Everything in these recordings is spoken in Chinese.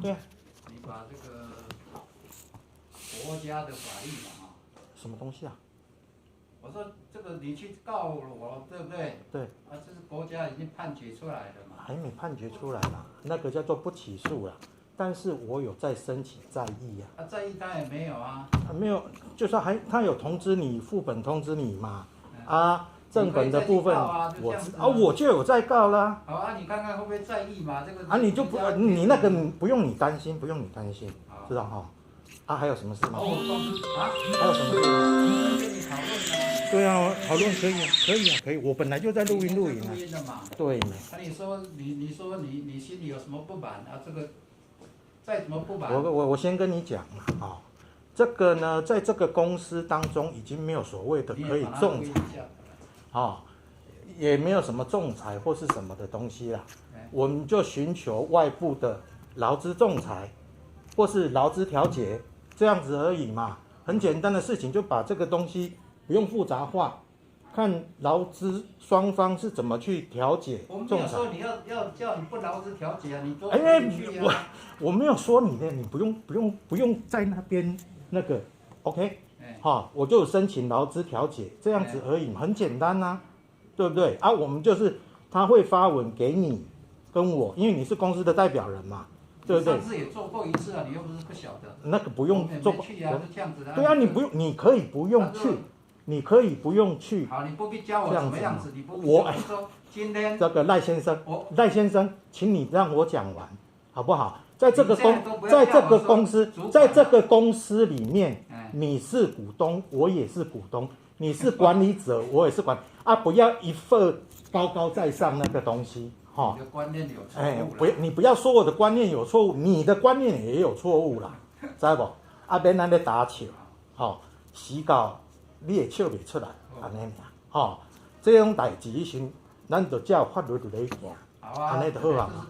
对啊。你把这个国家的法律嘛，什么东西啊？我说这个你去告我，对不对？对。啊，这是国家已经判决出来了嘛。还没判决出来啦，那个叫做不起诉啦。但是我有在申请再议啊。啊，再议他也没有啊。没有，就是他有通知你，副本通知你嘛。正本的部分我就有在告啦。好啊，你看看会不会再议嘛？这个你就你那个不用你担心，知道哈？还有什么事吗？还有什么事吗？跟你讨论啊。对啊，讨论可以，我本来就在录音啊。录音的嘛。对。那你说你心里有什么不满啊？这个再怎么不满？我先跟你讲啊，这个呢，在这个公司当中已经没有所谓的可以仲裁，也没有什么仲裁或是什么的东西啦。我们就寻求外部的劳资仲裁，或是劳资调解这样子而已嘛，很简单的事情，就把这个东西不用复杂化，看劳资双方是怎么去调解仲裁。我们没有说你要叫你不劳资调解啊，你都去啊。我没有说你的，你不用在那边那个 ，OK， 我就申请劳资调解这样子而已嘛，很简单啊，对不对？我们就是他会发文给你跟我，因为你是公司的代表人嘛，对不对？上次也做过一次啊，你又不是不晓得。那个不用做。去啊，就这样子的。对啊，你可以不用去，你可以不用去。好，你不必教我怎么样子，你不必说今天这个赖先生，请你让我讲完，好不好？在这个公司里面，你是股东，我也是股东，你是管理者，我也是管不要一份高高在上那个东西，你的观念有错误你不要说我的观念有错误，你的观念也有错误啦，知道不？免咱咧打笑，死到你的笑袂出来，安尼尔，这种代志时，咱就照法律就来行。安内就好啊，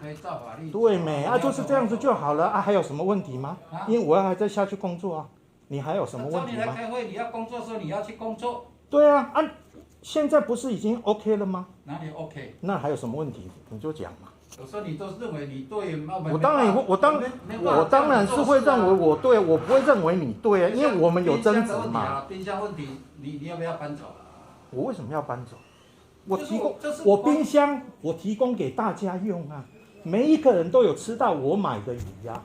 对没就是这样子就好了还有什么问题吗？因为我还在下去工作啊，你还有什么问题吗？找你来开会，你要工作的时候你要去工作。对啊，现在不是已经 OK 了吗？哪里 OK？ 那还有什么问题你就讲嘛。有时候你都认为你对，我当然是会认为我对，我不会认为你对啊，因为我们有争执嘛。冰箱问题，你要不要搬走？我为什么要搬走？我冰箱我提供给大家用啊，每一个人都有吃到我买的鱼啊，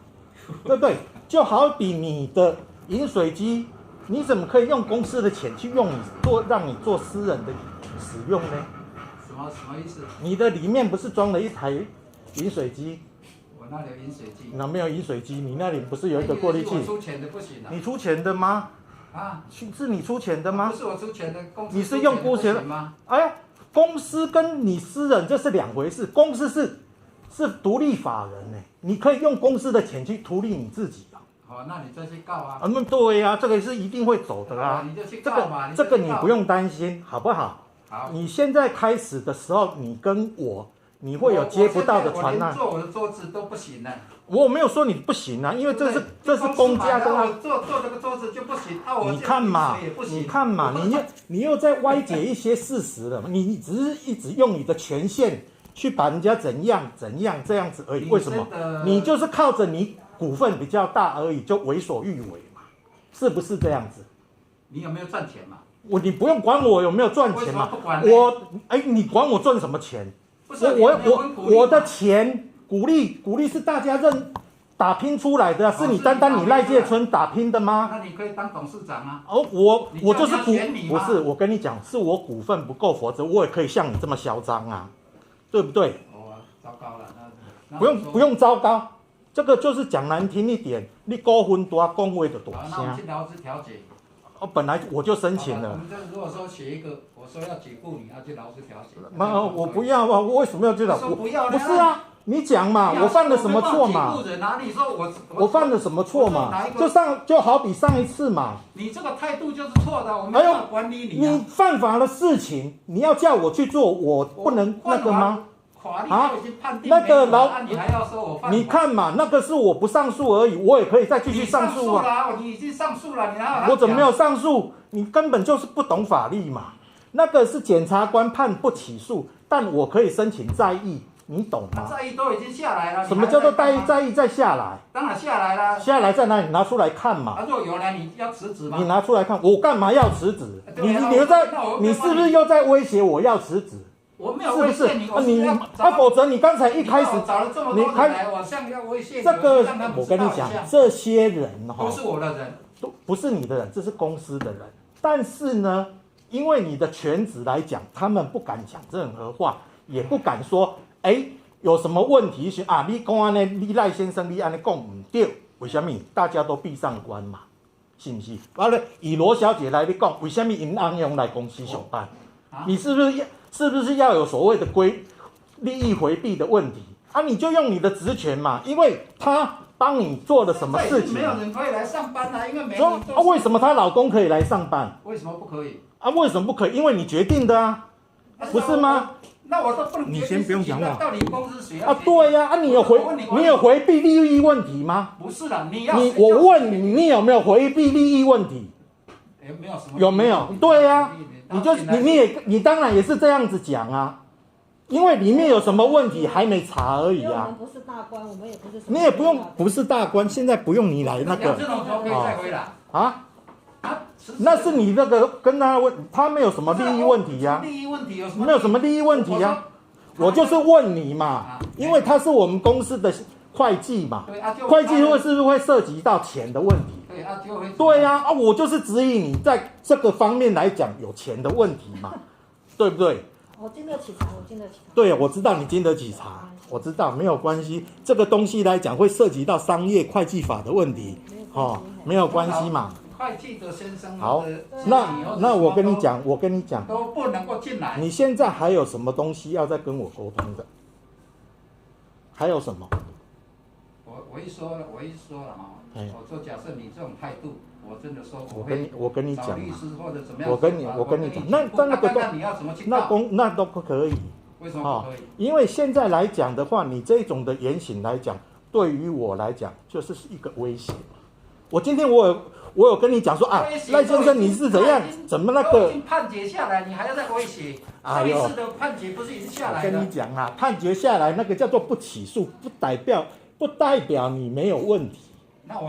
对不对？就好比你的饮水机，你怎么可以用公司的钱去让你做私人的使用呢？什么意思？你的里面不是装了一台饮水机？我那里有饮水机。哪没有饮水机？你那里不是有一个过滤器？我出钱的不行啊。你出钱的吗？是你出钱的吗？不是我出钱的，公司你是用公司的吗？公司跟你私人这是两回事，公司是独立法人呢，你可以用公司的钱去图利你自己啊。那你再去告啊。对啊，这个是一定会走的啊。你就去告嘛。这个你不用担心，好不好？好。你现在开始的时候，你跟你会有接不到的传单。我连做我的桌子都不行呢。我没有说你不行啊，因为这是公家的啊。我做这个桌子就不行，你看嘛，你又在歪解一些事实了，你只是一直用你的权限去把人家怎样这样子而已。为什么？你就是靠着你股份比较大而已，就为所欲为嘛，是不是这样子？你有没有赚钱嘛？你不用管我有没有赚钱嘛，你管我赚什么钱？我的钱。鼓励是大家打拼出来的，是你单你赖介春打拼的吗？那你可以当董事长啊。我就是不是，我跟你讲，是我股份不够，否则我也可以像你这么嚣张啊，对不对？糟糕了，那不用糟糕，这个就是讲难听一点，你股份大，讲话就大声。那我们去劳资调解。本来我就申请了。我们如果说写一个，我说要解雇你，要去劳资调解。我不要啊！我为什么要去劳？不要。不是啊。你讲嘛，我犯了什么错嘛？我犯了什么错嘛？就好比上一次嘛。你这个态度就是错的，我没办法管理你。你犯法的事情，你要叫我去做，我不能那个吗？那个你还要说我犯法？你看嘛，那个是我不上诉而已，我也可以再继续上诉啊。你已经上诉了，你还我怎么没有上诉？你根本就是不懂法律嘛。那个是检察官判不起诉，但我可以申请再议。你懂吗？在意都已经下来了。什么叫做在意再下来？当然下来了。下来在哪里？拿出来看嘛。如果有了，你要辞职吗？你拿出来看，我干嘛要辞职？你是不是又在威胁我要辞职？我没有威胁你，否则你刚才一开始找了这么多人来，我像要威胁你。这个我跟你讲，这些人都是我的人，都不是你的人，这是公司的人。但是呢，因为你的权职来讲，他们不敢讲任何话，也不敢说，有什么问题是啊？你讲安尼，你赖先生你安尼讲唔对，为什么？大家都闭上关嘛，是不是？完了，以罗小姐来你讲，为什么因安用来公司上班？你是不是要有所谓的利益回避的问题啊？你就用你的职权嘛，因为他帮你做了什么事情？没有人可以来上班啊，因为每人都为什么她老公可以来上班？为什么不可以？为什么不可以？因为你决定的啊，不是吗？那我都不能。你先不用讲话。到底公司谁要？对呀，你有回避利益问题吗？不是的，我问你，你有没有回避利益问题？没有什么。有没有？对呀，你当然也是这样子讲啊。因为里面有什么问题还没查而已啊。我们不是大官，我们也不是。你也不是大官，现在不用你来那个。这种可以再回来啊？那是你那个跟他没有什么利益问题呀。利益问题有什么？没有什么利益问题呀。我就是问你嘛，因为他是我们公司的会计嘛。会计是不是会涉及到钱的问题？对呀，我就是指引你在这个方面来讲有钱的问题嘛，对不对？我经得起查，对，我知道你经得起查，我知道没有关系。这个东西来讲会涉及到商业会计法的问题，没有关系嘛。会计的先生，好，那我跟你讲，都不能够进来。你现在还有什么东西要再跟我沟通的？还有什么？我一说了哈，我说假设你这种态度。我真的说，我跟你讲，律师或者怎么样，我跟你讲，那你要怎么去那都不可以。为什么不可以？因为现在来讲的话，你这种的言行来讲，对于我来讲就是一个威胁。我今天我有跟你讲说啊，赖先生你是怎样，怎么那个？已经判决下来，你还要再威胁？上一次的判决不是已经下来了？我跟你讲啊，判决下来那个叫做不起诉，不代表你没有问题。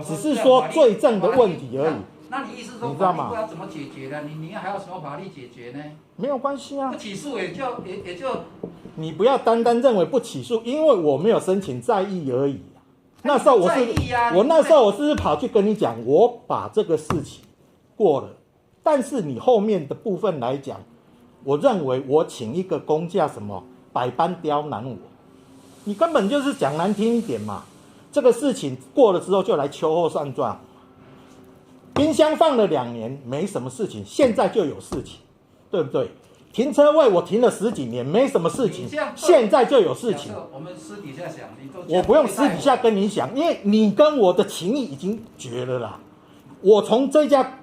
只是说罪证的问题而已。那你意思说，你知道吗？不知道怎么解决的？你还有什么法律解决呢？没有关系啊，不起诉也就。你不要单认为不起诉，因为我没有申请再议而已。那时候我那时候我是跑去跟你讲，我把这个事情过了，但是你后面的部分来讲，我认为我请一个公假什么百般刁难我，你根本就是讲难听一点嘛。这个事情过了之后就来秋后算账，冰箱放了2年没什么事情，现在就有事情，对不对？停车位我停了10几年没什么事情，现在就有事情。我们私底下想，我不用私底下跟你讲，因为你跟我的情谊已经绝了啦。我从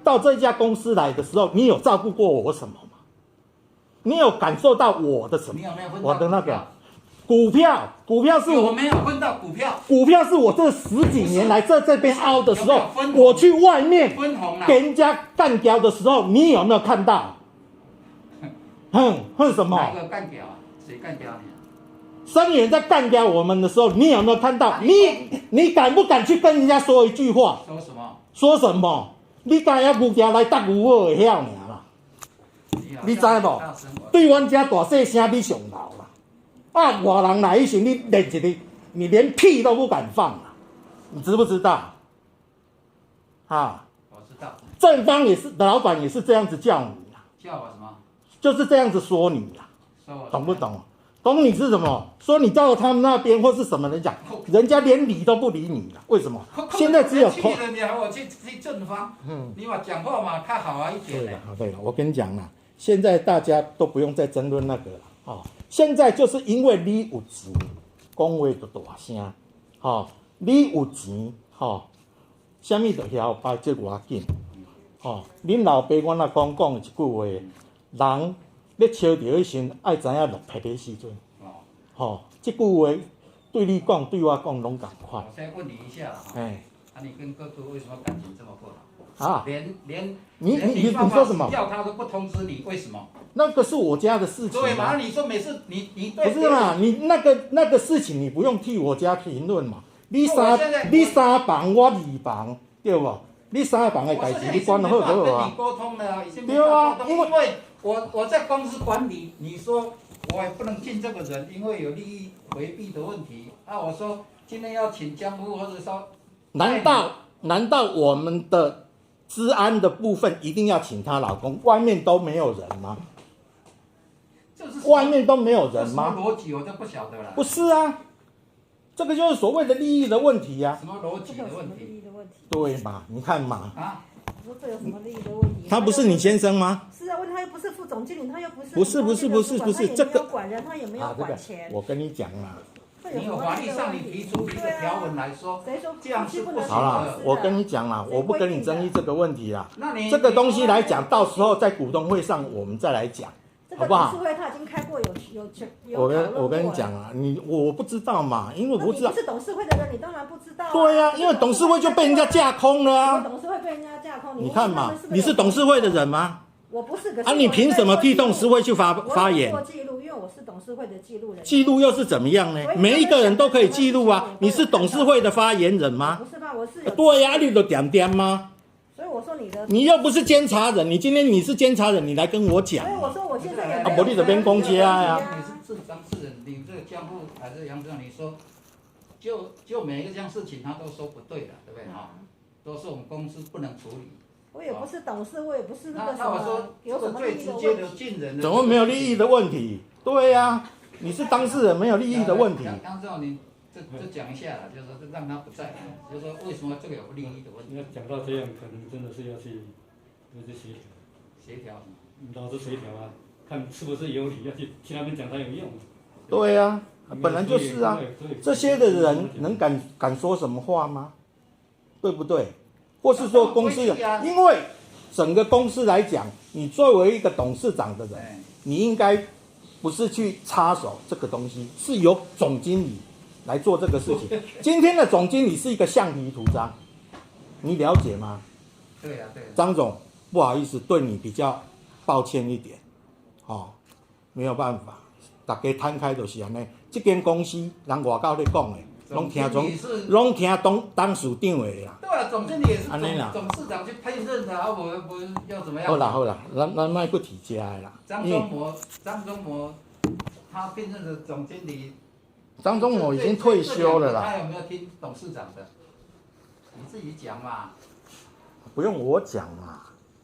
到这家公司来的时候，你有照顾过我什么吗？你有感受到我的什么？我的那个。股票是我没有分到股票。股票是我这10几年来这边凹的时候，我去外面给人家干掉的时候，你有没有看到？恨什么？哪个干掉啊？谁干掉你？生人在干掉我们的时候，你有没有看到？你敢不敢去跟人家说一句话？说什么？你敢要牛条来搭牛我会晓尔啦？你知无？对阮家大细声你上老啦。外人来一时，你你连屁都不敢放啊！你知不知道？我知道。正方也是老板也是这样子叫你啦。叫我什么？就是这样子说你啦。懂不懂？懂你是什么？说你到他们那边或是什么人讲，人家连理都不理你了。为什么？现在只有你还我去正方，你嘛讲话嘛较好一点。对了，我跟你讲啦，现在大家都不用再争论那个了。现在就是因为你有钱，讲话就大声，你有钱，什么就晓摆这偌紧，恁老爸我若讲一句话，人咧笑着迄时爱知影落魄的时阵，这句话对你讲，对我讲拢同款。我先问你一下，你跟哥哥为什么感情这么不好？啊，连你说什么？要他都不通知你，为什么？那个是我家的事情。对嘛？你说每次你对不是嘛？你那个事情你不用替我家评论嘛。你三房我二房，对不？你三房的代志你管得好好啊。跟你沟通了啊，已经没对啊，因为我在公司管理，你说我也不能进这个人，因为有利益回避的问题。啊，我说今天要请江夫，或者说，难道我们的治安的部分一定要请她老公？外面都没有人吗？外面都没有人吗？什么逻辑我就不晓得了。不是啊，这个就是所谓的利益的问题呀、什么逻辑的问题？对嘛？你看嘛。啊？我说这有什么利益的问题？他不是你先生吗？是啊，问他又不是副总经理，他又不是这个他也没有管人，他也没有管钱。我跟你讲啦。你有法律上你提出一个条文来说，这样是不行的。好了，我跟你讲啦，我不跟你争议这个问题啦。那你这个东西来讲，到时候在股东会上我们再来讲，好不好？董事会他已经开过有我跟你讲啊，我不知道嘛，因为我不知道。你不是董事会的人，你当然不知道。对呀，因为董事会就被人家架空了啊。董事会被人家架空，你看嘛，你是董事会的人吗？我不是。啊，你凭什么替董事会去发言？我做记录，因为我是董事会的记录人。记录又是怎么样呢？每一个人都可以记录啊。你是董事会的发言人吗？不是吧，我是有。对呀，你都点点吗？所以我说你又不是监察人，你今天你是监察人，你来跟我讲。所以我说我现在也。啊，不，你这边公家呀。你是当事人，你这个江户还是杨正，你说，就每一个这样事情他都说不对的，对不对啊？都是我们公司不能处理。我也不是董事，我也不是那个什那我说么，有什么最直接的近人的。怎么没有利益的问题？对呀，你是当事人，没有利益的问题。杨正，你这讲一下啦，就是说让他不在，就是说为什么这个有利益的问题？那讲到这样，可能真的是要去协调。协调。老是协调啊，看是不是有理，要去那边讲才有用。对呀，本来就是啊。这些的人能敢说什么话吗？对不对？或是说公司，因为整个公司来讲，你作为一个董事长的人，你应该不是去插手这个东西，是由总经理来做这个事情。今天的总经理是一个橡皮图章，你了解吗？对呀，对。张总，不好意思，对你比较抱歉一点，没有办法，大家摊开就是安尼。这间公司人外口咧讲的，拢听当事长的啦。对啊，总经理也是董事长去配任的啊，我不要怎么样？好啦，咱卖不提这的啦。张忠谋，他聘任的总经理。张忠谋已经退休了啦。他有没有听董事长的？你自己讲嘛。不用我讲嘛。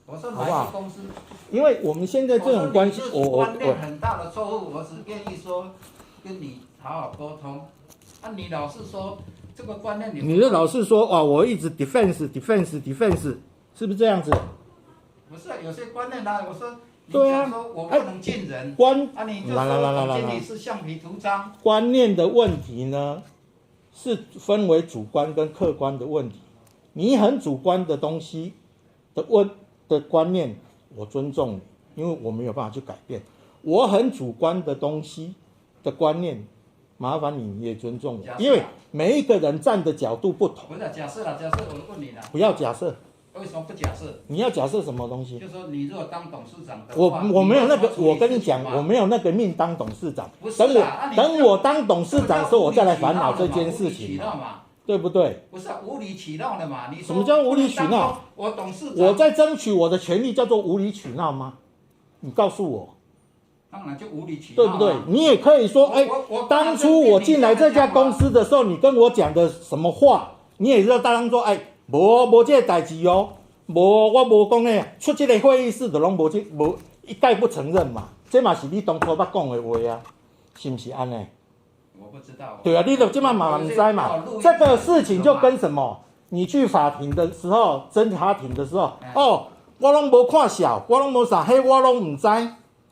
我说哪个公司？因为我们现在这种关系，观念很大的错误，我只建议说跟你好好沟通。啊，你老是说这个观念你的老是说我一直 defense， 是不是这样子？不是，有些观念我说你讲说我不能进人，你就说总经理是橡皮图章。观念的问题呢，是分为主观跟客观的问题。你很主观的东西的观念，我尊重你，因为我没有办法去改变。我很主观的东西的观念，麻烦你也尊重我，因为每一个人站的角度不同。不是假设我问你了。不要假设。为什么不假设？你要假设什么东西？就是说，你如果当董事长的话，我没有那个，我跟你讲，我没有那个命当董事长。等我当董事长的时候，我再来烦恼这件事情。对不对？不是无理取闹的嘛？你说什么叫无理取闹？我董事长，我在争取我的权利，叫做无理取闹吗？你告诉我。当然就无理取闹，对不对？你也可以说，当初我进来这家公司的时候，你跟我讲的什么话，你也是当做无这个代志哦，我无讲呢，出这个会议室就拢无一概不承认嘛，这嘛是你当初捌讲的话啊，是不是安尼？我不知道。对啊，你就这嘛唔知嘛，这个事情就跟什么？你去法庭的时候，侦查庭的时候，我拢无看小，我拢无啥，我拢唔知，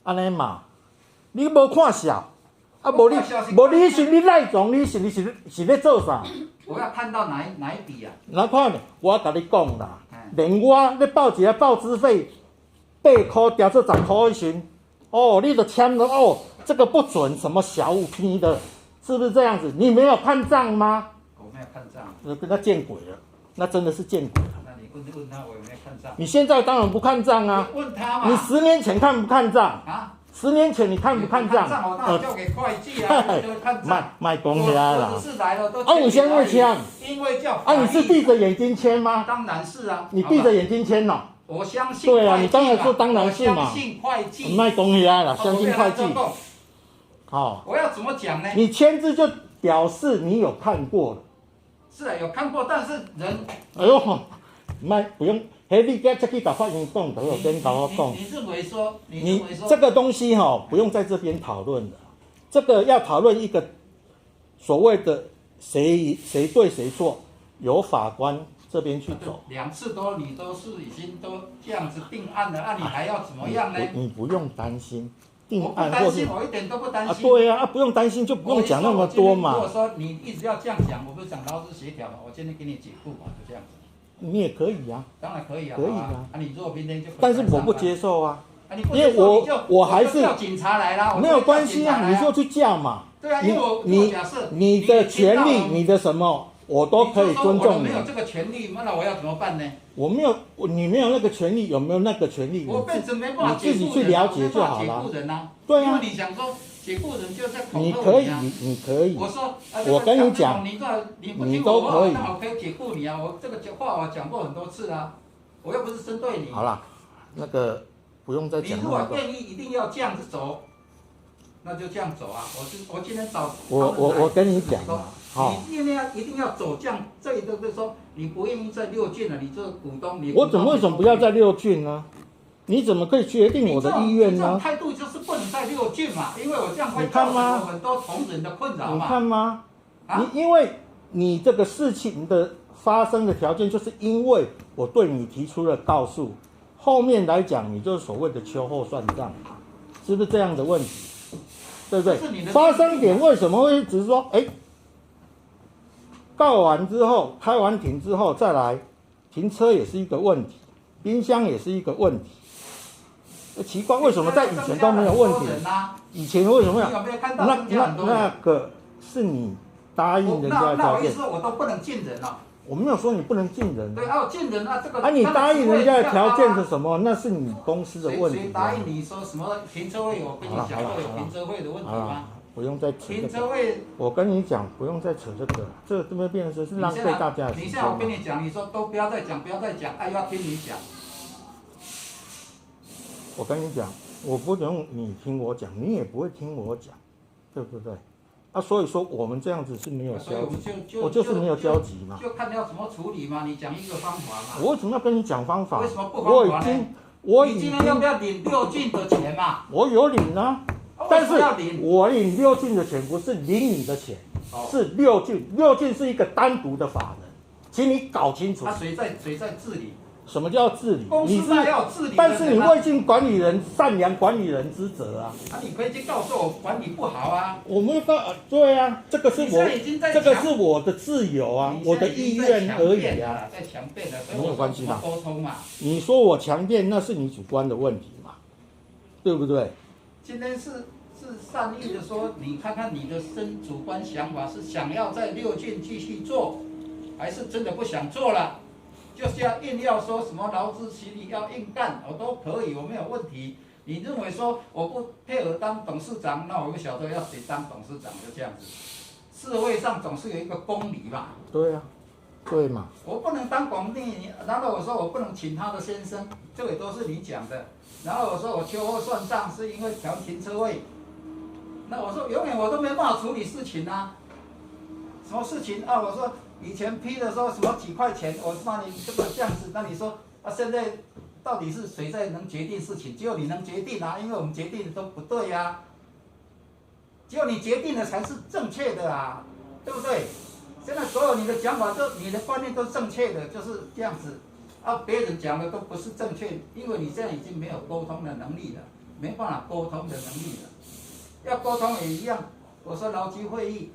安尼嘛。你无看小，无你是你赖总，你是咧做啥？我要看到哪一笔啊？哪看呢？我甲你讲啦，连我咧报一个报资费8块调做10块时，你就签了这个不准，什么小五批的，是不是这样子？你没有看账吗？我没有看账。那见鬼了，那真的是见鬼了。那你问他我有没有看账？你现在当然不看账啊，问他嘛。你10年前看不看账？啊？10年前你看不看账？我当然交给会计啊，就看账。卖公起来了。我只是来了都。你先会签？因为叫。你是闭着眼睛签吗？当然是啊。你闭着眼睛签哦。我相信。对啊，你当然是当然是嘛。相信会计。卖公起来了，相信会计。好。我要怎么讲呢？你签字就表示你有看过了。是啊，有看过，但是人。哎呦，不用。嘿，你该再去找法院讲，都有跟我讲。你认为说，你这个东西不用在这边讨论的，这个要讨论一个所谓的谁对谁错，由法官这边去走。2次你都是已经都这样子定案了，你还要怎么样呢？你不用担心。定案我不担心，我一点都不担心。对啊，不用担心就不用讲那么多嘛。如果说你一直要这样讲，我不是讲劳资协调嘛，我今天给你解雇嘛，就这样子。你也可以啊，当然可以啊，可以啊。你如果明天就，但是我不接受啊，因为我还是叫警察来啦，没有关系啊，你就去叫嘛。对啊，因为我假设你的权利，你的什么，我都可以尊重你。没有这个权利，那我要怎么办呢？我没有，你没有那个权利，有没有那个权利？我辈子没办法解雇人，你自己去了解就好了。对啊，因为你想说解雇人就在恐吓你可以，你可以。我说，我跟你讲，你都可以。那我可以解雇你啊！我这个话我讲过很多次啊，我又不是针对你。好啦，那个不用再讲。你如果愿意一定要这样子走，那就这样走啊！我今天找我跟你讲啊，你一定要走这样，这一个就是说你不愿意在6郡了，你这个股东你。我为什么不要在6郡呢？你怎么可以决定我的意愿呢？这种态度就是不能在6郡嘛，因为我这样会造成我很多同仁的困扰嘛。你看吗？因为你这个事情的发生的条件，就是因为我对你提出了告诉，后面来讲你就是所谓的秋后算账，是不是这样的问题？对不对？发生点为什么会只是说，告完之后，开完庭之后再来，停车也是一个问题，冰箱也是一个问题。奇怪，为什么在以前都没有问题？以前为什么有没有看到那个是你答应人家的条件？那我意思我都不能进人了。我没有说你不能进人。对，进人这个。你答应人家的条件是什么？那是你公司的问题。谁答应你说什么停车位？我跟你讲过有停车位的问题吗？不用再扯停车位。我跟你讲，不用再扯这个，这边变成是浪费大家的时间。你现在我跟你讲，你说都不要再讲，不要再讲，要听你讲。我跟你讲，我不用你听我讲，你也不会听我讲，对不对？所以说我们这样子是没有交集，我就是没有交集嘛。就看你要怎么处理嘛，你讲一个方法嘛。我为什么要跟你讲方法？为什么不方法呢？你今天要不要领6郡的钱嘛？我有领啊，但是我领6郡的钱不是领你的钱，是6郡是一个单独的法人，请你搞清楚。谁在治理？什么叫治理？公司要有治理，但是你未尽管理人善良管理人之责啊！你可以去告诉我管理不好啊！我们对啊，这个是我的自由啊，我的意愿而已啊。在强辩了，没有关系嘛，沟通嘛。你说我强辩，那是你主观的问题嘛，对不对？今天是善意的说，你看看你的主观想法是想要在6郡继续做，还是真的不想做了？就是要硬要说什么劳资协议要硬干，我都可以，我没有问题。你认为说我不配合当董事长，那我不晓得要谁当董事长，就这样子。社会上总是有一个公理嘛。对啊，对嘛。我不能当广电，然后我说我不能请他的先生，这个都是你讲的。然后我说我秋后算账是因为调停车位，那我说永远我都没办法处理事情啊。什么事情啊？我说。以前批的时候什么几块钱，我骂你这样子，那你说现在到底是谁在能决定事情？只有你能决定啊，因为我们决定的都不对啊，只有你决定的才是正确的啊，对不对？现在所有你的讲法你的观念都正确的，就是这样子，别人讲的都不是正确，因为你现在已经没有沟通的能力了，没办法沟通的能力了，要沟通也一样。我说劳基会议。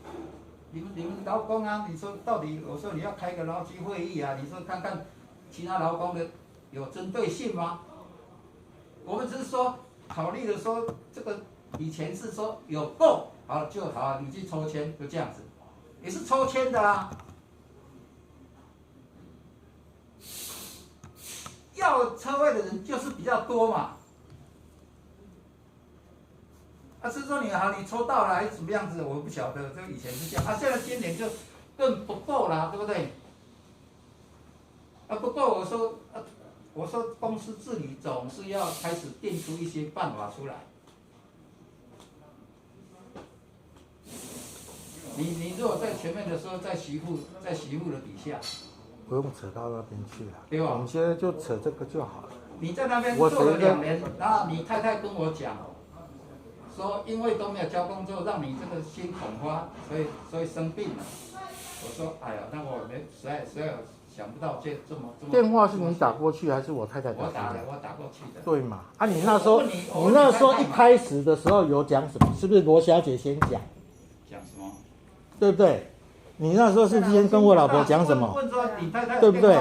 你们劳工啊，你说到底，我说你要开个劳基会议啊，你说看看其他劳工的有针对性吗？我们只是说考虑的说这个以前是说有够好就好，你去抽签就这样子，也是抽签的啊。要车位的人就是比较多嘛。是说你抽到了还是怎么样子，我不晓得，这以前是这样，现在今年就更不够了，对不对？不够，我说公司治理总是要开始定出一些办法出来。你如果在前面的时候，在媳妇的底下，不用扯到那边去了，对吧？我们现在就扯这个就好了。你在那边做了2年，然后你太太跟我讲，说因为都没有交工作，让你这个心恐慌，所以生病了。我说，哎呀，那我实在想不到这么。电话是你打过去还是我太太打？我打过去的。对嘛？你那时候一开始的时候有讲什么？是不是罗小姐先讲？讲什么？对不对？你那时候是先跟我老婆讲什么？问说你太太对不对？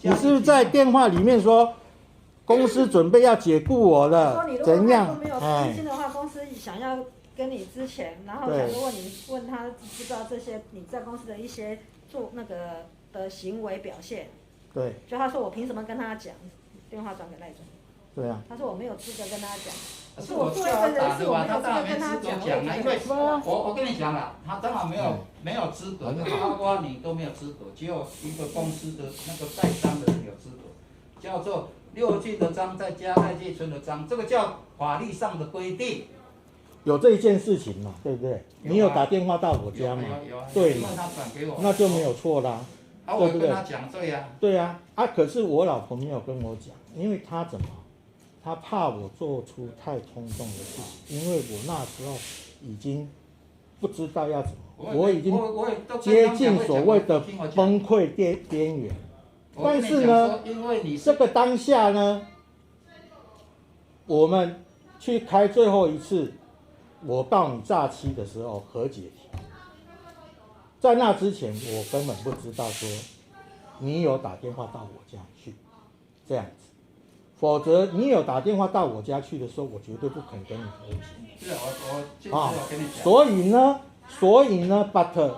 你是不是在电话里面说公司准备要解雇我了？怎样？没有资金的话，公司想要跟你之前，然后如果你问他知不知道这些你在公司的一些做那个的行为表现，对，就他说我凭什么跟他讲？电话转给赖总。对啊。他说我没有资格跟他讲。是我叫他打的吧，他当然没资格讲了，因为我跟你讲了，他当然没有资格，包括你都没有资格，只有一个公司的那个盖章的人有资格，叫做6郡的章再加赖界村的章，这个叫法律上的规定。有这一件事情嘛，对不对？你有打电话到我家嘛？对嘛？他转给我，那就没有错啦，对不对？我跟他讲对呀。对啊，可是我老婆没有跟我讲，因为她怎么？他怕我做出太冲动的事情，因为我那时候已经不知道要怎么，我已经接近所谓的崩溃边缘。但是呢，这个当下呢，我们去开最后一次我告你诈欺的时候和解庭，在那之前我根本不知道说你有打电话到我家去，这样子。否则你有打电话到我家去的时候，我绝对不肯跟你和解。是我跟你讲。所以呢 ，but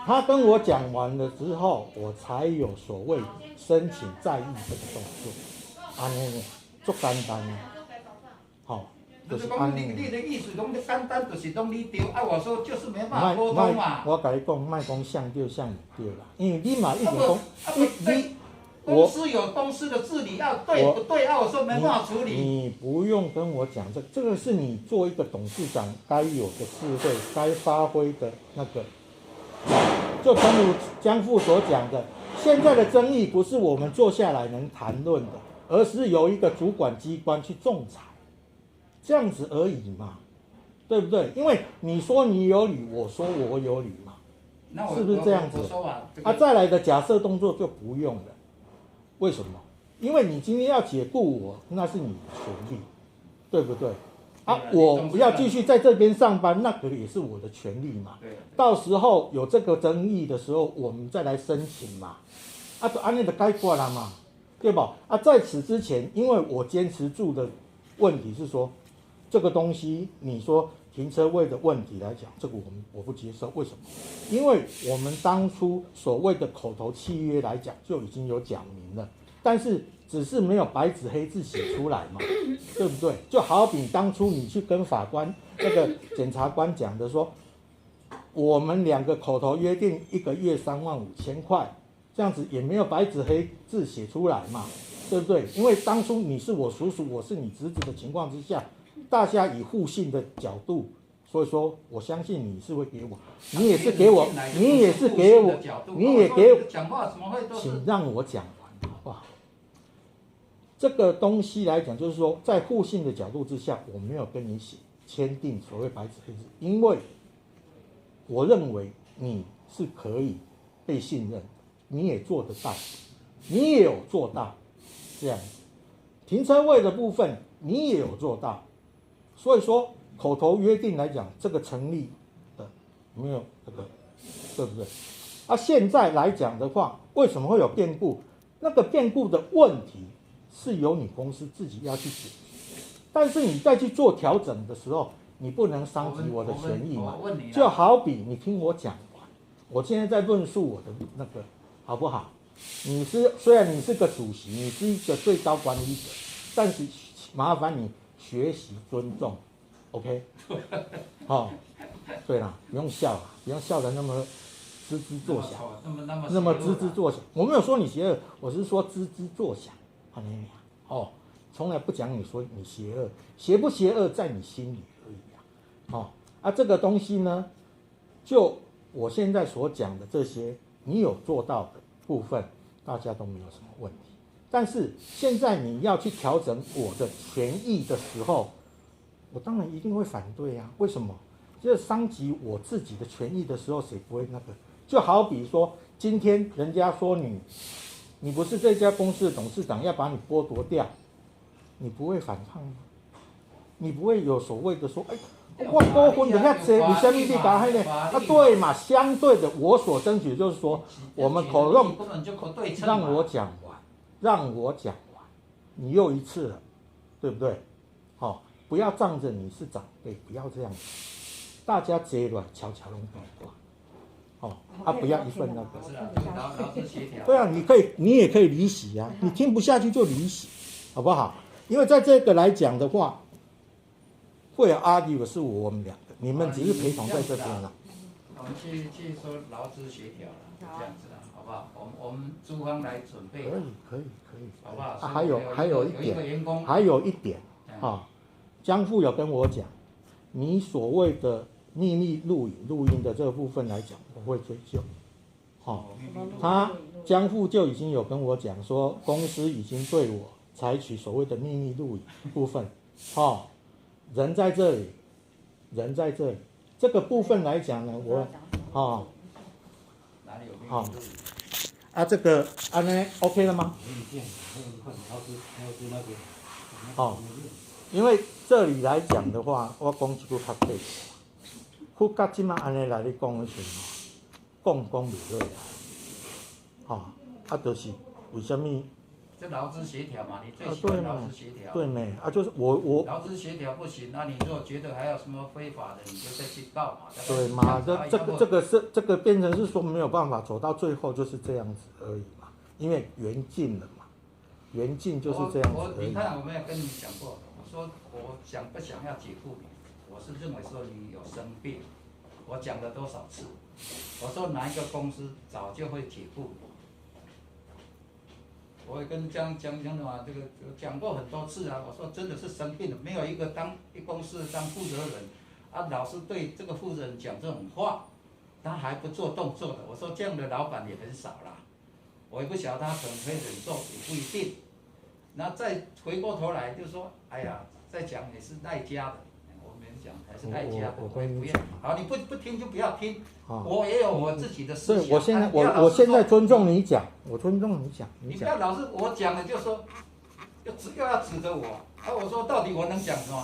他跟我讲完了之后，我才有所谓申请再议这个动作。安尼，足简单的，好，就是讲你的意思，拢简单，就是拢你对，我说就是没办法沟通嘛。我跟你讲，莫讲像对像唔对啦，因为你嘛一直讲，你。公司有公司的治理，要对不对？我说没办法处理。你不用跟我讲这个是你做一个董事长该有的智慧，该发挥的那个。就正如江副所讲的，现在的争议不是我们坐下来能谈论的，而是由一个主管机关去仲裁，这样子而已嘛，对不对？因为你说你有理，我说我有理嘛，是不是这样子？再来的假设动作就不用了。为什么？因为你今天要解雇我，那是你的权利，对不对？我要继续在这边上班，那个也是我的权利嘛。到时候有这个争议的时候，我们再来申请嘛。就按那个该过了嘛，对吧？在此之前，因为我坚持住的问题是说，这个东西你说停车位的问题来讲，这个我不接受。为什么？因为我们当初所谓的口头契约来讲就已经有讲明了，但是只是没有白纸黑字写出来嘛，对不对？就好比当初你去跟法官那个检察官讲的说，我们2个口头约定1个月35000块，这样子也没有白纸黑字写出来嘛，对不对？因为当初你是我叔叔，我是你侄子的情况之下，大家以互信的角度，所以说我相信你是会给我，你也是给我，你也是给我，你也给我，请让我讲完好不好？这个东西来讲，就是说在互信的角度之下，我没有跟你签订所谓白纸黑字，因为我认为你是可以被信任，你也做得到，你也有做到，这样子。停车位的部分你也有做到，所以说口头约定来讲，这个成立的没有这个，对不对？现在来讲的话，为什么会有变故？那个变故的问题是由你公司自己要去解决，但是你再去做调整的时候，你不能伤及我的权益嘛。就好比你听我讲完，我现在在论述我的那个好不好？虽然你是个主席，你是一个最高管理者，但是麻烦你学习尊重 ，OK？ 哦，对啦，不用笑啦，不用笑得那么吱吱作响，那么吱吱作响。我没有说你邪恶，我是说吱吱作响，好没有？哦，从来不讲你说你邪恶，邪不邪恶在你心里而已啊。哦，这个东西呢，就我现在所讲的这些，你有做到的部分，大家都没有什么问题。但是现在你要去调整我的权益的时候，我当然一定会反对啊。为什么？这伤及我自己的权益的时候，谁不会那个？就好比说，今天人家说你不是这家公司的董事长，要把你剥夺掉，你不会反抗吗？你不会有所谓的说，我股份就遐济，为什么你搞迄个？对嘛，相对的，我所争取就是说，我们口用让我讲完，你又一次了，对不对？好，不要仗着你是长辈，不要这样子，大家坐落悄悄拢讲话。不要一份那个。对啊，你也可以离席啊，你听不下去就离席，好不好？因为在这个来讲的话，会有argue的是我们两个，你们只是陪同在这边了。我们去说劳资协调了，这样子的，好不好？我们诸方来准备。可以，好不好？还有一点，江副有跟我讲，你所谓的秘密录音的这个部分来讲，我会追究。江副就已经有跟我讲说，公司已经对我采取所谓的秘密录影部分，人在这里，这个部分来讲呢，这个呢 OK 了吗？因为这里来讲的话，我讲一句较客气，去到即马安尼来咧讲的时候，讲袂落来，就是为什么？这劳资协调嘛，你最喜欢劳资协调。对没？就是我劳资协调不行，那你如果觉得还有什么非法的，你就再去告嘛。对嘛？这个变成是说没有办法走到最后就是这样子而已嘛，因为缘尽了嘛，缘尽就是这样子而已。你看我没有跟你讲过，我说我想不想要解雇你，我是认为说你有生病，我讲了多少次，我说哪一个公司早就会解雇你。我也跟江的嘛，这个讲过很多次啊。我说真的是生病了，没有一个公司当负责人老是对这个负责人讲这种话，他还不做动作的。我说这样的老板也很少啦，我也不晓得他可能可以忍受，也不一定。然后再回过头来就说，哎呀，再讲你是赖家的，我没讲还是赖家的，我也不要。好，你不听就不要听。我也有我自己的思想。我现在尊重你讲，我尊重你讲。你不要老是我讲了就说，又要指责我。我说到底我能讲什么？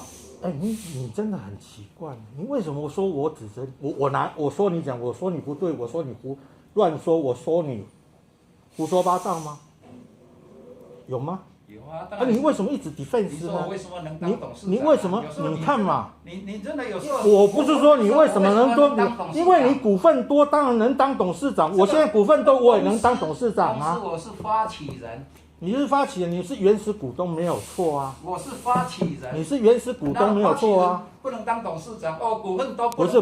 你真的很奇怪，你为什么说我指责我说你讲，我说你不对，我说你乱说，我说你胡说八道吗？有吗？有啊，你为什么一直 defense 呢？我为什么能当董事长？你为什么？你看嘛，你真的有时候，我不是说你为什么能多，因为你股份多，当然能当董事长。我现在股份多，我也能当董事长啊。我是发起人。你是发起人，你是原始股东没有错啊。我是发起人。你是原始股东没有错啊。不能当董事长股份多不是。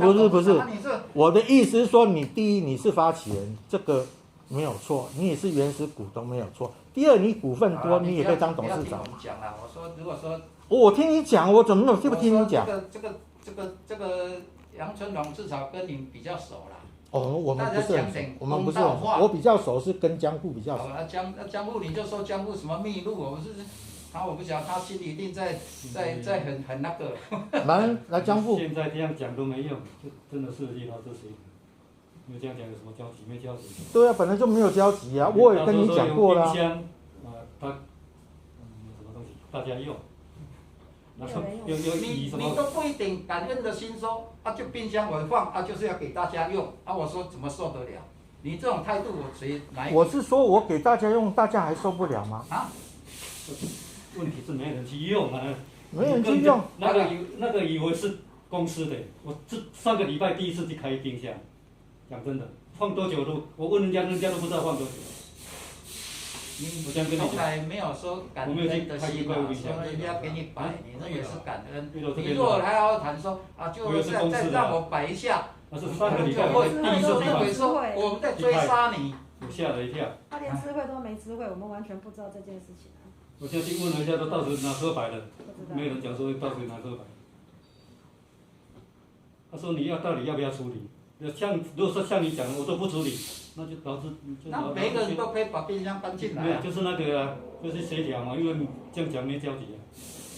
我的意思是说，你第一你是发起人，这个没有错，你也是原始股东没有错。第二，你股份多，你也可以当董事长嘛。讲了，我说如果说，我听你讲，我怎么没有不听你讲？这个杨春龙至少跟你比较熟啦。我们不是，我们不是，我比较熟是跟江户比较熟。江户你就说江户什么秘录，我不晓得他心里一定在很那个。来江户。现在这样讲都没用，真的是遇到这些。没有这样讲有什么交集？没交集。对啊，本来就没有交集啊，我也跟你讲过了。冰箱它什么东西大家用，你都不一定感恩的心说就冰箱我放就是要给大家用我说怎么受得了？你这种态度我是说我给大家用，大家还受不了吗？问题是没人去用啊。没人去用。那个以为是公司的，我上个礼拜第一次去开冰箱。讲真的，放多久都，我问人家都不知道放多久。你从来没有说感恩的心啊，说人家给你摆，你那也是感恩。你如果还要谈说啊，就再让我摆一下，那是上个礼就拜会第一次没有说我们在追杀你，我吓了一跳。他连智慧都没智慧，我们完全不知道这件事情啊。我先去问了一下，都到时拿车牌了，不知道。没有人讲说到时拿车牌。他说你到底要不要处理？如果说像你讲的，我都不处理，那就导致那每个人都可以把冰箱搬进来啊。就是那个啊，就是协调嘛，因为你这样讲没交集啊。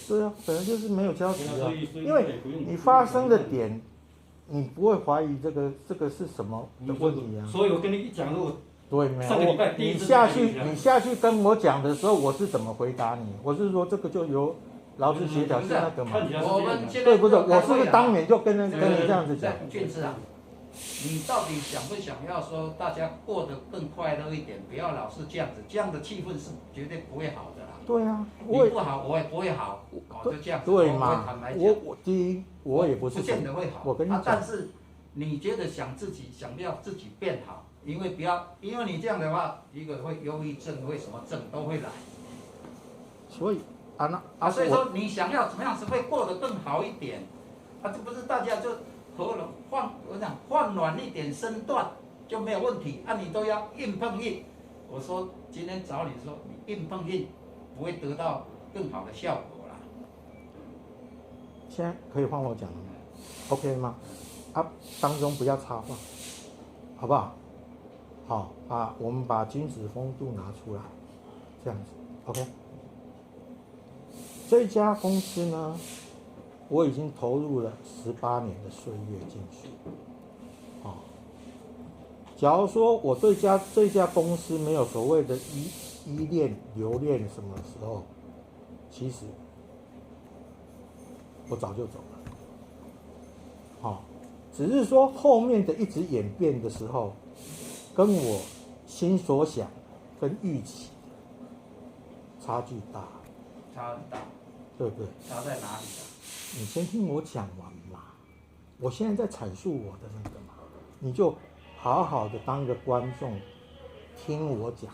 对啊，本来就是没有交集啊，所以因为你发生的点，你不会怀疑这个是什么的问题啊。所以我跟你一讲，我对，没上个礼拜有。你下去跟我讲的时候，我是怎么回答你？我是说这个就由劳资协调是那个嘛。我们现在对不对？我是不是当面就跟你这样子讲？俊志啊，你到底想不想要说大家过得更快乐一点？不要老是这样子，这样的气氛是绝对不会好的啦。对啊，你不好，我也不会好，就这样子。对嘛？我第一，我也不是不见得会好。我跟你讲，但是你觉得想要自己变好，因为你这样的话，一个会忧郁症，会什么症都会来。所以所以说你想要怎么样是会过得更好一点，这不是大家就我讲换暖一点身段就没有问题你都要硬碰硬。我说今天找你说你硬碰硬不会得到更好的效果啦。现在可以换我讲了吗 ？OK 吗？当中不要插话，好不好？好，我们把君子风度拿出来，这样子 ，OK。这家公司呢，我已经投入了18年的岁月进去。假如说我对这家公司没有所谓的依恋、留恋什么时候，其实我早就走了。只是说后面的一直演变的时候，跟我心所想跟预期差距大，差很大，对不对？差在哪里啊？你先听我讲完嘛，我现在在阐述我的那个嘛，你就好好的当个观众，听我讲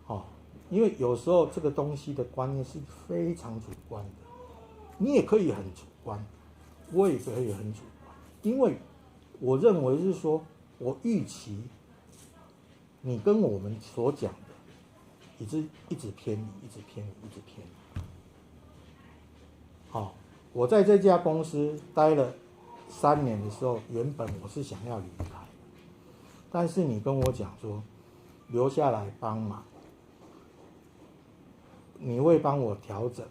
嘛。因为有时候这个东西的观念是非常主观的，你也可以很主观，我也可以很主观，因为我认为是说，我预期你跟我们所讲的，一直偏离，一直偏离，一直偏离。我在这家公司待了3年的时候，原本我是想要离开，但是你跟我讲说留下来帮忙，你会帮我调整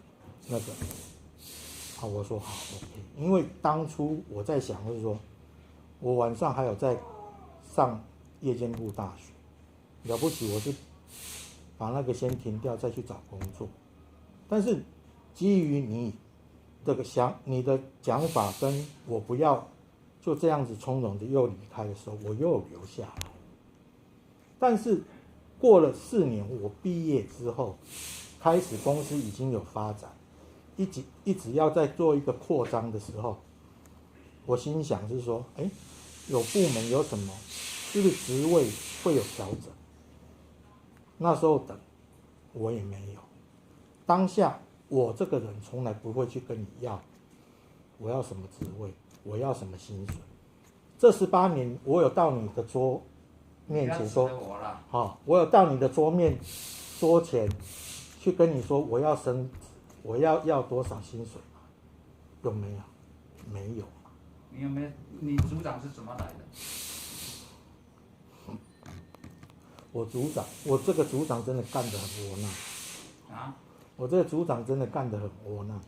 那个，我说好 OK， 因为当初我在想就是说，我晚上还有在上夜间部大学，了不起我是把那个先停掉，再去找工作，但是基于你的讲法跟我不要就这样子从容的又离开的时候，我又留下来。但是过了4年，我毕业之后，开始公司已经有发展，一直要在做一个扩张的时候，我心想是说，有部门有什么，是不是职位会有调整？那时候等，我也没有。当下我这个人从来不会去跟你要，我要什么职位，我要什么薪水。这18年，我有到你的桌面前说，我有到你的桌前去跟你说我要升职，我要多少薪水吗？有没有？没有。你有没有？你组长是怎么来的？我这个组长真的干得很窝囊我这个组长真的干得很窝囊，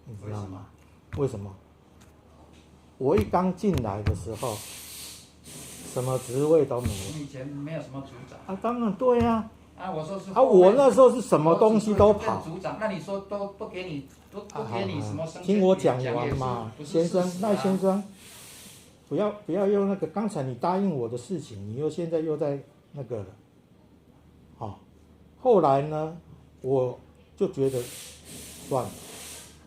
你知道吗？为什么？我一刚进来的时候，什么职位都没有。你以前没有什么组长当然对啊。我说是我那时候是什么东西都跑。组长，那你说都不给你，不给你什么升迁？听我讲完嘛，先生，赖先生，不要用那个刚才你答应我的事情，你现在又在那个了。后来呢，我就觉得算了，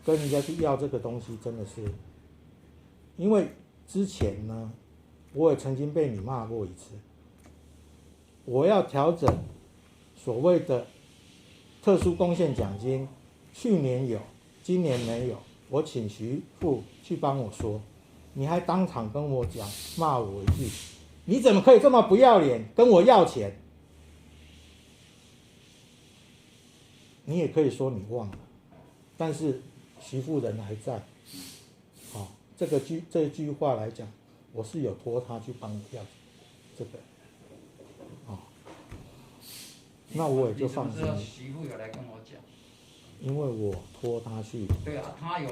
跟人家去要这个东西真的是，因为之前呢，我也曾经被你骂过一次。我要调整所谓的特殊贡献奖金，去年有，今年没有，我请徐副去帮我说，你还当场跟我讲，骂我一句，你怎么可以这么不要脸，跟我要钱？你也可以说你忘了，但是徐副人还在。好，这句话来讲，我是有托他去帮我要这个。好，那我也就放心了。媳妇有来跟我讲，因为我托他去。对啊，他有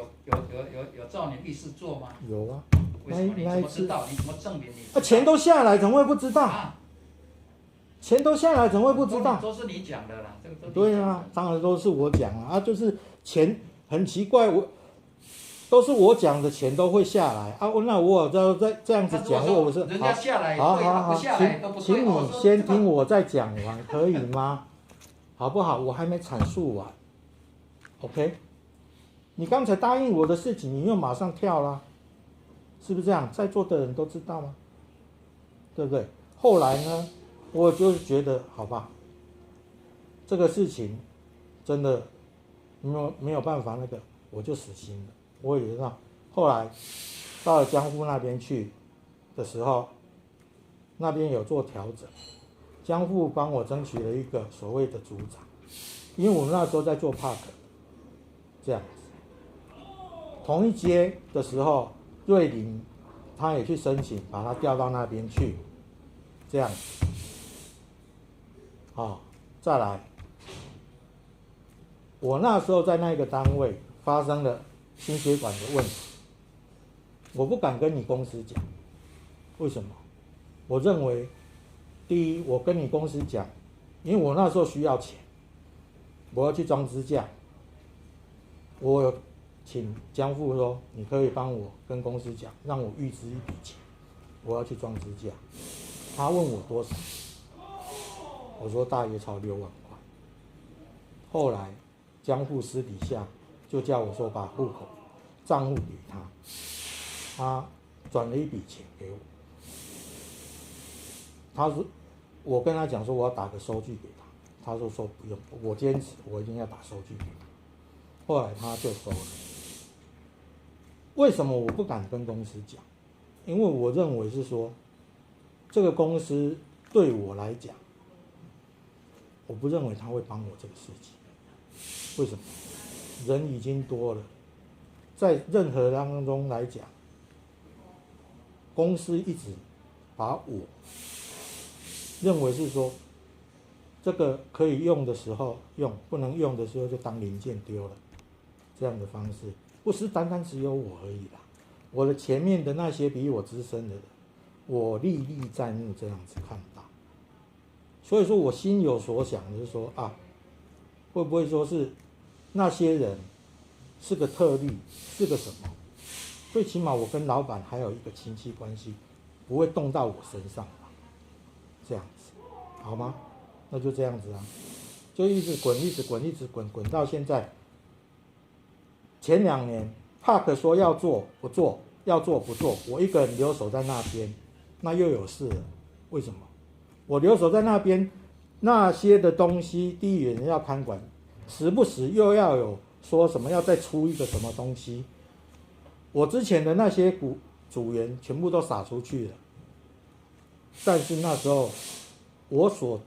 照你意思做吗？有啊。为什么你怎么知道？你怎么证明你？钱都下来，怎么会不知道？啊，钱都下来，怎么会不知道？都是你讲的啦，这个都对啊，当然都是我讲啊，就是钱很奇怪，都是我讲的钱都会下来啊。那我要再这样子讲，我是人家下来好，不下来都不对。请你先听我再讲完，可以吗？好不好？我还没阐述完。OK， 你刚才答应我的事情，你又马上跳啦，是不是这样？在座的人都知道吗？对不对？后来呢，我就觉得好吧，这个事情真的没有办法，那个我就死心了。我也让后来到了江户那边去的时候，那边有做调整，江户帮我争取了一个所谓的组长，因为我们那时候在做 park， 这样子。同一阶的时候，瑞林他也去申请把他调到那边去，这样子。好，再来，我那时候在那个单位发生了心血管的问题，我不敢跟你公司讲，为什么？我认为，第一，我跟你公司讲，因为我那时候需要钱，我要去装支架，我有请江副说，你可以帮我跟公司讲，让我预支一笔钱，我要去装支架。他问我多少，我说大约超6万块。后来江副私底下就叫我说把户口账户给他，他转了一笔钱给我。他说，我跟他讲说我要打个收据给他，他说不用，我坚持我一定要打收据给他。后来他就收了。为什么我不敢跟公司讲？因为我认为是说，这个公司对我来讲，我不认为他会帮我这个事情。为什么？人已经多了，在任何当中来讲，公司一直把我认为是说，这个可以用的时候用，不能用的时候就当零件丢了，这样的方式，不是单单只有我而已啦。我的前面的那些比我资深的人，我历历在目这样子看到，所以说我心有所想，就是说啊，会不会说是那些人是个特例，是个什么？最起码我跟老板还有一个亲戚关系，不会动到我身上吧？这样子，好吗？那就这样子啊，就一直滚，一直滚，一直滚，滚到现在。前2年 ，Park 说要做不做，要做不做，我一个人留守在那边，那又有事了。为什么？我留守在那边，那些的东西，第一人要看管，时不时又要有说什么要再出一个什么东西。我之前的那些组员全部都撒出去了，但是那时候我所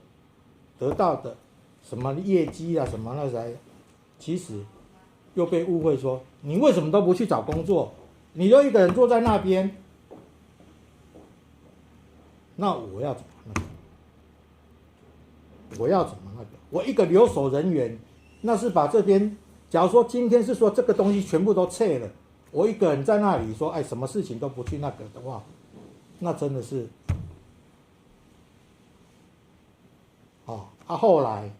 得到的什么业绩啊什么那些，其实又被误会说你为什么都不去找工作，你就一个人坐在那边，那我要怎么那个？我要怎么那个？我一个留守人员，那是把这边，假如说今天是说这个东西全部都撤了，我一个人在那里说，哎，什么事情都不去那个的话，那真的是，后来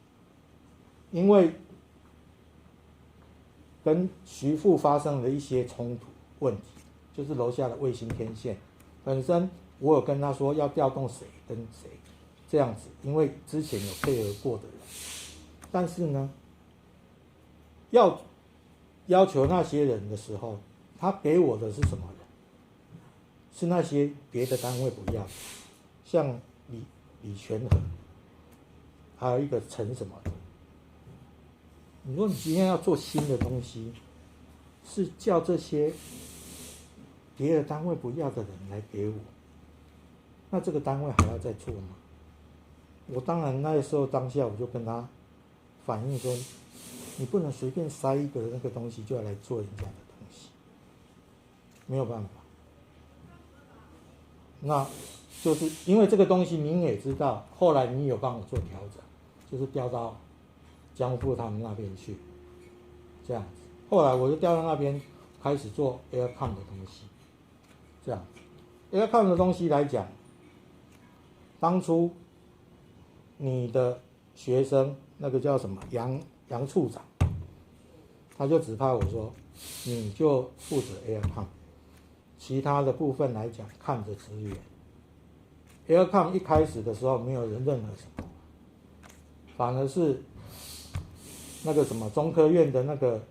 因为跟徐副发生了一些冲突问题，就是楼下的卫星天线，本身我有跟他说要调动谁跟谁这样子，因为之前有配合过的人，但是呢，要求那些人的时候，他给我的是什么人？是那些别的单位不要的，像李全和，还有一个乘什么的。你说你今天要做新的东西，是叫这些别的单位不要的人来给我，那这个单位还要再做吗？我当然那时候当下我就跟他反映说，你不能随便塞一个那个东西就要来做人家的东西，没有办法。那就是因为这个东西您也知道，后来你有帮我做调整，就是调到江富他们那边去，这样子。后来我就调到那边开始做 Aircom 的东西，这样。Aircom 的东西来讲，当初你的学生那个叫什么杨处长，他就指派我说，你就负责 Aircom， 其他的部分来讲看着支援。Aircom 一开始的时候没有人任何什么，反而是那个什么中科院的那个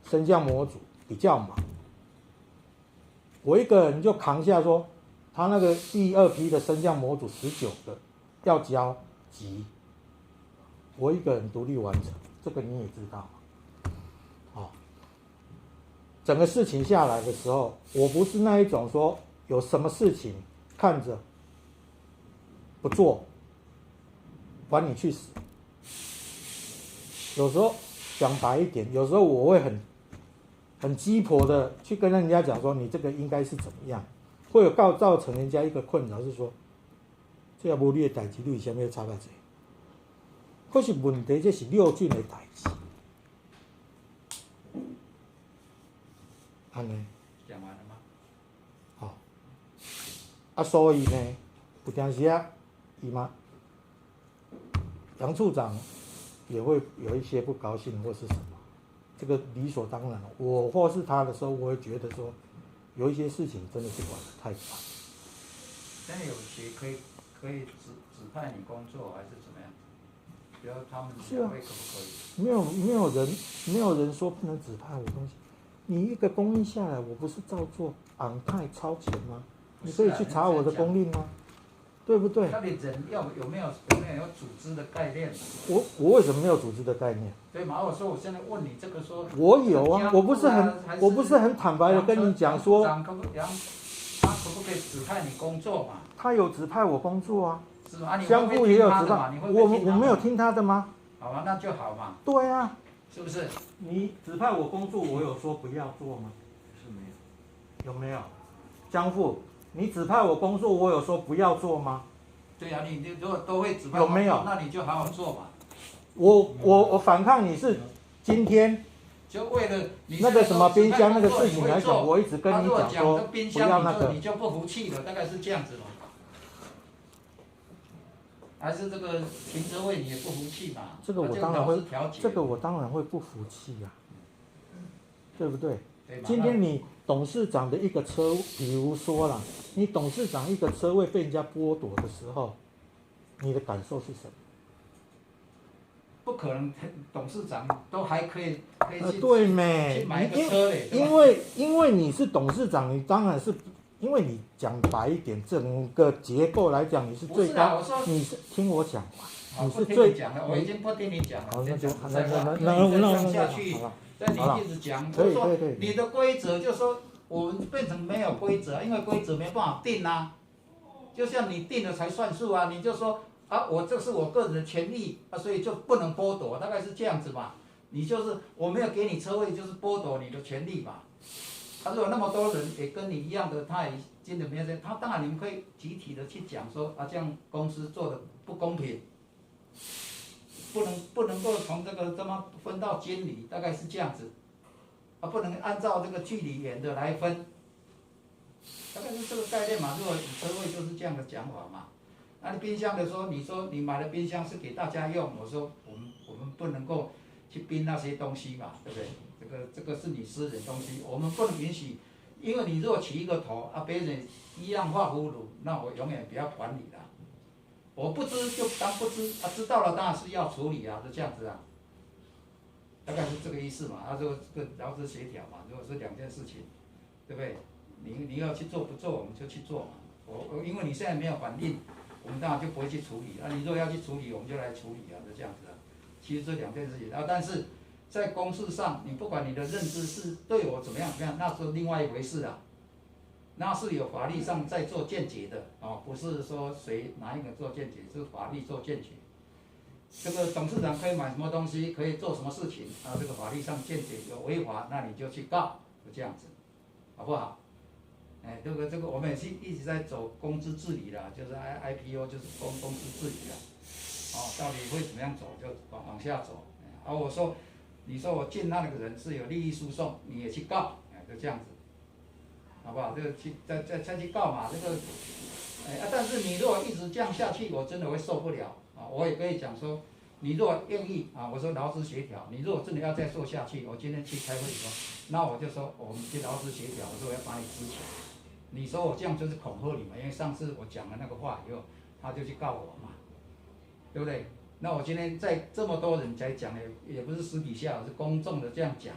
升降模组比较忙，我一个人就扛下说，他那个第二批的升降模组19个要交急，我一个人独立完成，这个你也知道嘛。好，整个事情下来的时候，我不是那一种说有什么事情看着不做，管你去死。有时候讲白一点，有时候我会很鸡婆的去跟人家讲说，你这个应该是怎么样，会有造成人家一个困扰是说，这也无你的代志，你为什么要插到这？可是问题这是六郡的代志，安尼讲完了吗？好，所以呢，有当时啊，杨处长也会有一些不高兴或是什么，这个理所当然。我或是他的时候，我会觉得说，有一些事情真的是管得太烦。现在有谁可以指派你工作，还是怎么样？比如他们两位可不可以？没有人说不能指派我东西。你一个公令下来，我不是照做，昂泰超前吗？你可以去查我的公令吗？对不对？那你人有没有组织的概念？我为什么没有组织的概念？对嘛？我说我现在问你这个说，我有啊，我不是很坦白的跟你讲说，他可不可以指派你工作嘛？他有指派我工作啊，是吗？相互也有指派，我没有听他的吗？好啊，那就好嘛。对啊，是不是？你指派我工作，我有说不要做吗？是没有。有没有？江富，你指派我工作，我有说不要做吗？对呀、你如果都会指派有没有？那你就好好做嘛。我反抗你是今天就为了你那个什么冰箱那个事情来讲，我一直跟你讲说不要那个，你就不服气了，大概是这样子嘛。还是这个停车位你也不服气嘛？这个我当然会不服气呀、对不对？今天你董事长的一个车，比如说啦，你董事长一个车位被人家剥夺的时候，你的感受是什么？不可能，董事长都还可以去对没？去买个车嘞，因为你是董事长，你当然是，因为你讲白一点，整个结构来讲你是最高，你是听我讲嘛，你是最讲了，我已经不听你讲了，好，那就那下去，但你一直讲，可以说你的规则就说我们变成没有规则，因为规则没办法定啊，就像你定了才算数啊，你就说。啊，这是我个人的权利啊，所以就不能剥夺，大概是这样子嘛。你就是我没有给你车位，就是剥夺你的权利嘛。如果那么多人也跟你一样的，他也真的没有这，他当然你们可以集体的去讲说啊，这样公司做的不公平，不能够从这个这么分到监理，大概是这样子，啊，不能按照这个距离远的来分，大概是这个概念嘛。如果车位就是这样的讲法嘛。那你冰箱的说，你说你买的冰箱是给大家用，我说我们不能够去冰那些东西嘛，对不对？这个是你私人东西，我们不能允许，因为你如果起一个头啊，别人一样画葫芦，那我永远不要管你的。我不知就当不知，啊，知道了当然是要处理啊，就这样子啊，大概是这个意思嘛。啊，这个劳资协调嘛，如果是两件事情，对不对？你要去做不做，我们就去做嘛。因为你现在没有反应。我们当然就不会去处理。你如果要去处理，我们就来处理啊，就这样子啊。其实这两件事情但是在公事上，你不管你的认知是对我怎么样，那是另外一回事啦。那是有法律上在做见解的不是说哪一个做见解，是法律做见解。这个董事长可以买什么东西，可以做什么事情这个法律上见解有违法，那你就去告，就这样子，好不好？这个我们也是一直在走公司治理啦，就是 IPO 就是公司治理啦，到底会怎么样走就往下走。我说，你说我进那个人是有利益输送，你也去告，就这样子，好不好？这个再去告嘛，这个，但是你如果一直这样下去，我真的会受不了我也可以讲说，你如果愿意我说劳资协调，你如果真的要再做下去，我今天去开会说，那我就说我们去劳资协调，我说我要把你支起来。你说我这样就是恐吓你嘛？因为上次我讲了那个话以后，他就去告我嘛，对不对？那我今天在这么多人才讲也不是私底下，是公众的这样讲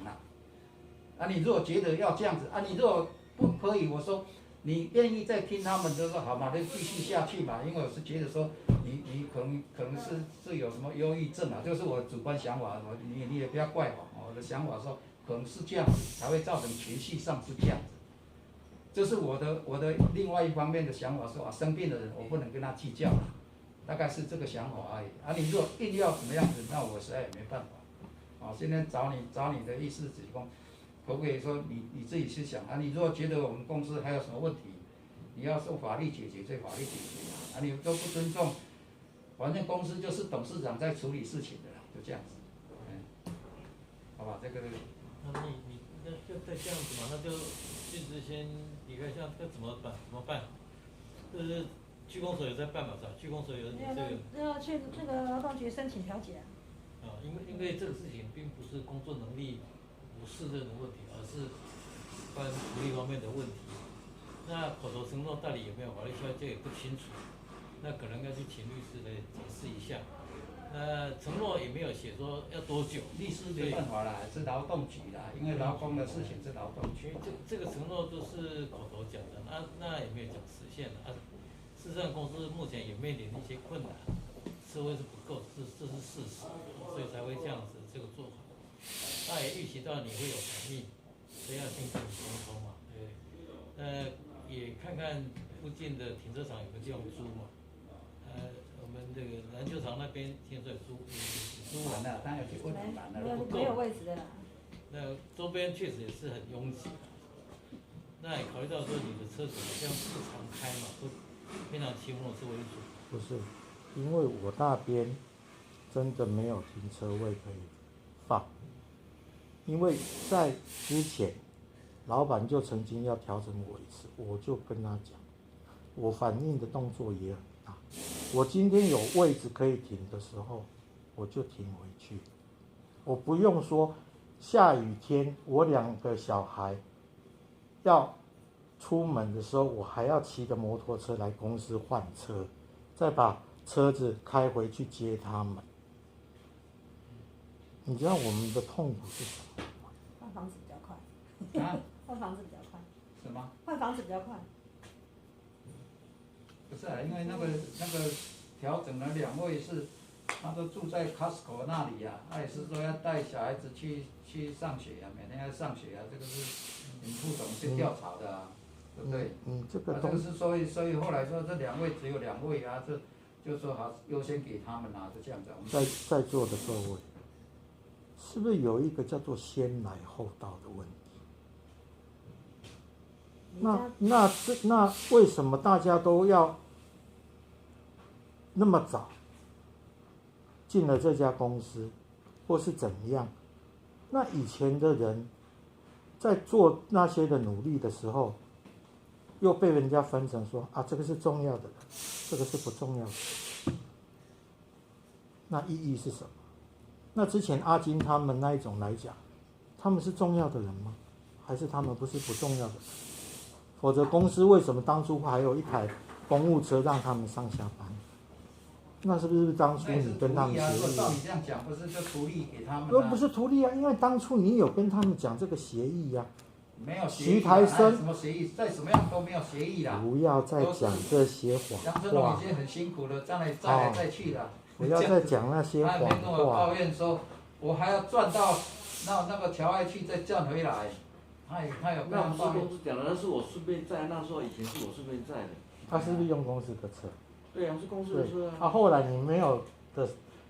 你如果觉得要这样子你如果不可以，我说你愿意再听他们就说好嘛，就继续下去嘛。因为我是觉得说你可能是有什么忧郁症就是我主观想法，你也不要怪我的想法说可能是这样子才会造成情绪上是这样子。这是我的另外一方面的想法，说生病的人我不能跟他计较大概是这个想法而已你如果硬要怎么样子，那我实在也没办法现在找你的意思只供，可不可以说你自己去想你如果觉得我们公司还有什么问题，你要受法律解决就法律解决你都不尊重，反正公司就是董事长在处理事情的就这样子好吧，这个那你那就再这样子嘛，那就是先离开，这样这怎么办？就是区公所有在办嘛，是吧？区公所有这个要去那个劳动局申请调解因为这个事情并不是工作能力不适任的问题，而是关于福利方面的问题。那口头承诺到底有没有法律效力，这也不清楚。那可能要去请律师来解释一下。那承诺也没有写说要多久，律师没办法啦，是劳动局啦，因为劳工的事情是劳动局。这个承诺都是口头讲的，那也没有讲实现事实上，公司目前也面临一些困难，社会是不够，这是事实，所以才会这样子这个做法。那也预期到你会有反应，所以要先跟你沟通嘛，对不对？也看看附近的停车场有没有地方租嘛。我们这个篮球场那边听说有租完了，当然去问完了，没有位置的啦。那周边确实也是很拥挤那也考虑到说你的车子这样不常开嘛，都非常骑摩托车为主。不是，因为我那边真的没有停车位可以放，因为在之前老板就曾经要调整我一次，我就跟他讲，我反应的动作也很大，我今天有位置可以停的时候，我就停回去，我不用说下雨天我2个小孩要出门的时候，我还要骑着摩托车来公司换车，再把车子开回去接他们。你知道我们的痛苦是什么吗？换房子比较快。换房子比较快。什么？换房子比较快。不是因为那个调整了2位是，他都住在 Costco 那里他也是说要带小孩子去上学每天要上学这个是你副总去调查的对不对？这个这个是所以后来说这2位只有2位这就说好优先给他们就这样子。在座的各位，是不是有一个叫做先来后到的问题？那为什么大家都要那么早进了这家公司，或是怎么样？那以前的人在做那些的努力的时候，又被人家分成说这个是重要的，这个是不重要的。那意义是什么？那之前阿金他们那一种来讲，他们是重要的人吗？还是他们不是不重要的人？否则公司为什么当初还有一台公务车让他们上下班？那是不是当初你跟他们协议？照你这样讲，不是就图利给他们不是图利因为当初你有跟他们讲这个协议没有协徐议台生什么协议，再怎么样都没有协议啦。不要再讲这些杨春谎话龙已，经很辛苦了，再来再去了。不要再讲那些谎他也没跟我话抱。怨说，我还要赚到那个侨外去再赚回来。他有跟那不是我抱怨公。司讲的，那是我顺便载，那时候以前是我顺便载的。他是不是用公司的车？对啊，是公司的车啊。后来你没有的，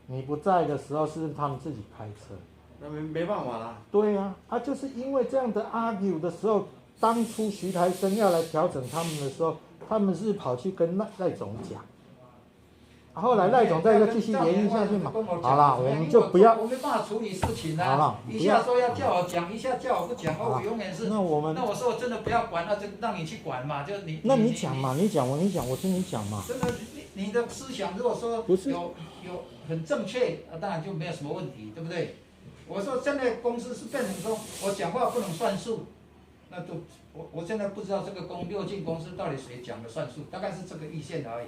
你不在的时候，是不是他们自己开车？那没办法啦。对呀、就是因为这样的 argue 的时候，当初徐台生要来调整他们的时候，他们是跑去跟赖总讲，后来赖总再继续延续下去嘛。好啦，我们就不要。我没办法处理事情啊。好了，一下说要叫我讲，一下叫我不讲，我永远是。那我说我真的不要管，那就让你去管嘛，就你。那你讲嘛，你讲，我听你讲嘛。真的，你的思想如果说有很正确，当然就没有什么问题，对不对？我说现在公司是变成说我讲话不能算数，那就我现在不知道这个六进公司到底谁讲的算数，大概是这个意见而已。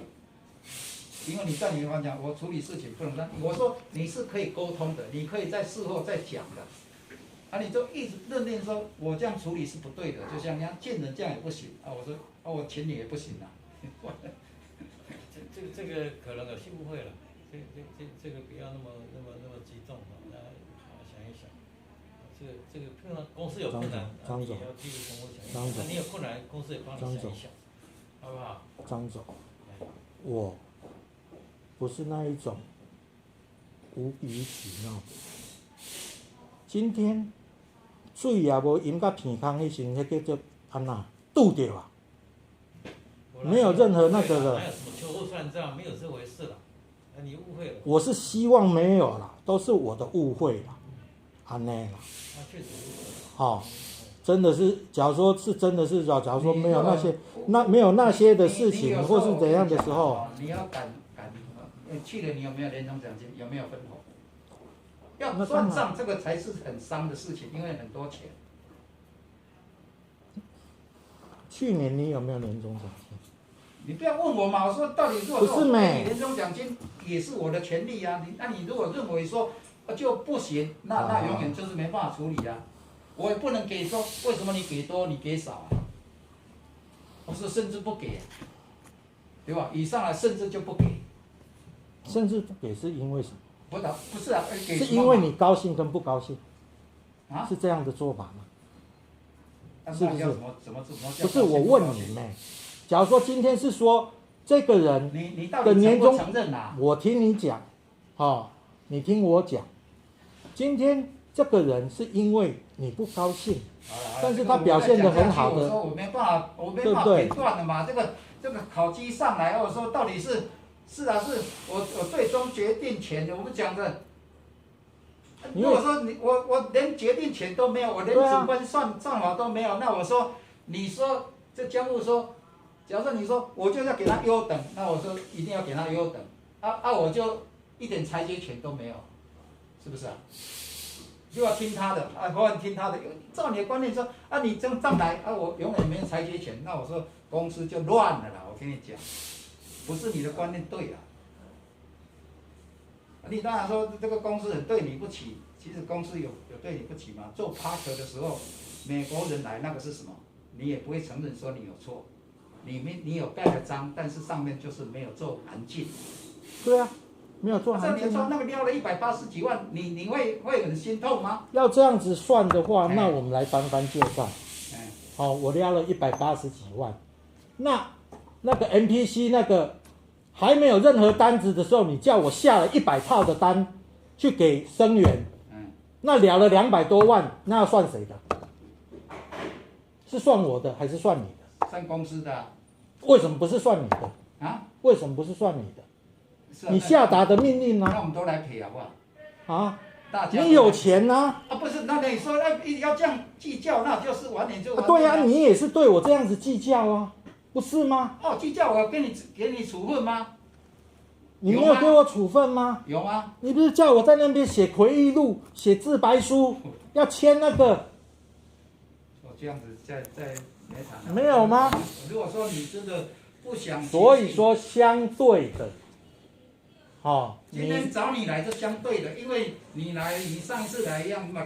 因为你在你方讲，我处理事情不能让我说你是可以沟通的，你可以在事后再讲的，你就一直认定说我这样处理是不对的，就像人家见人这样也不行我说我请你也不行这个可能有些误会了，这个不要那么激动想一想，这个碰到公司有困难，你也要替公司想一想，你有困难，公司也帮你想一想，好不好？张总，我不是那一种无理取闹。今天水也无饮到鼻孔，迄时迄叫做安那渡掉啊，没有任何那个了。哪有什么秋后算账？没有这回事了，你误会了。我是希望没有啦，都是我的误会啦，安内啦。确实。真的是，假如说是真的是，假如说没有那些的事情，或是怎样的时候，你要敢去了，你有没有年终奖金？有没有分红？要算账，这个才是很伤的事情，因为很多钱。去年你有没有年终奖金？你不要问我嘛，我说到底如果说年终奖金也是我的权利啊，你如果认为说就不行，那永远就是没办法处理啊。我也不能给说，为什么你给多你给少我说甚至不给，对吧？以上甚至就不给。甚至不给是因为什么？不是啊，给是因为你高兴跟不高兴是这样的做法吗？是不是？不是我问你呢。假如说今天是说这个人的年终，我听你讲，你听我讲，今天这个人是因为你不高兴，但是他表现得很好的，我说我没办法评断的嘛。这个考绩上来，我说到底是我最终决定权的，我们讲的。如果说我连决定权都没有，我连主观算法都没有，那我说你说这江务说，假如说你说我就要给他优等，那我说一定要给他优等，我就一点裁决权都没有，是不是啊？就要听他的或者听他的，照你的观念说你这样来我永远没有裁决权，那我说公司就乱了啦。我跟你讲，不是你的观念对了。你当然说这个公司很对你不起，其实公司有对你不起吗？做 Parker 的时候，美国人来那个是什么？你也不会承认说你有错，你有盖了章，但是上面就是没有做函进。对啊，没有做函进。你说那个撩了180几万，你会很心痛吗？要这样子算的话，那我们来翻翻旧账。我撩了180几万，那个 MPC 那个。还没有任何单子的时候，你叫我下了100套的单去给生源，那了了200多万，那要算谁的？是算我的还是算你的？算公司的。为什么不是算你的？为什么不是算你的？你下达的命令那我们都来赔好不好？你有钱啊？不是，那你说要这样计较，那就是完全就。对啊，你也是对我这样子计较啊。不是吗？计较我给你处分吗？你没有给我处分吗？有吗？你不是叫我在那边写回忆录、写自白书，要签那个？我这样子在没谈。没有吗？如果说你真的不想，所以说相对的，今天找你来就相对的，因为你上一次来一样嘛，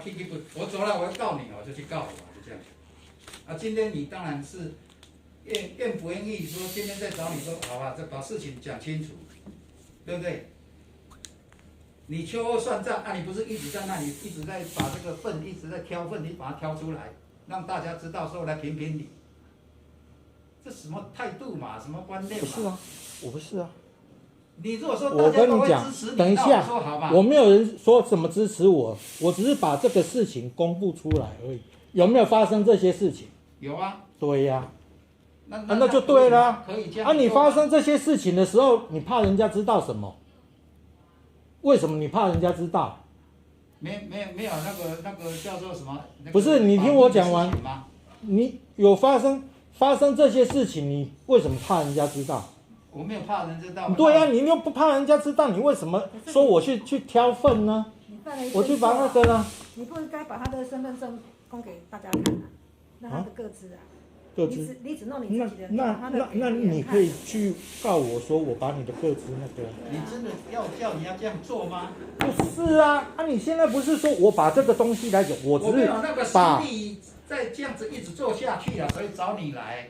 我走了我要告你，我就去告我，就这样。啊，今天你当然是愿不愿意说今天再找你说，好吧，再把事情讲清楚，对不对？你秋后算账啊，你不是一直在那里一直在把这个粪一直在挑粪，你把它挑出来，让大家知道说来评评理，这什么态度嘛，什么观念嘛？不是啊，我不是啊。你如果说我大家都会跟你讲支持你，等一下那我说好吧，我没有人说怎么支持我，我只是把这个事情公布出来而已。有没有发生这些事情？有啊，对呀、那就对了。可以这样。啊，你发生这些事情的时候，你怕人家知道什么？为什么你怕人家知道？没有那个叫做什么？不是你听我讲完你有发生这些事情，你为什么怕人家知道？我没有怕人知道。对啊，你又不怕人家知道，你为什么说我去挑粪呢？我去把那个呢？你不应该把他的身份证供给大家看啊，那他的个资啊。个资。你只弄你自己的，那你可以去告我说我把你的个资那个。你真的叫你要这样做吗？不是啊，你现在不是说我把这个东西来讲，我只是没有那个实把力再这样子一直做下去啊，所以找你来。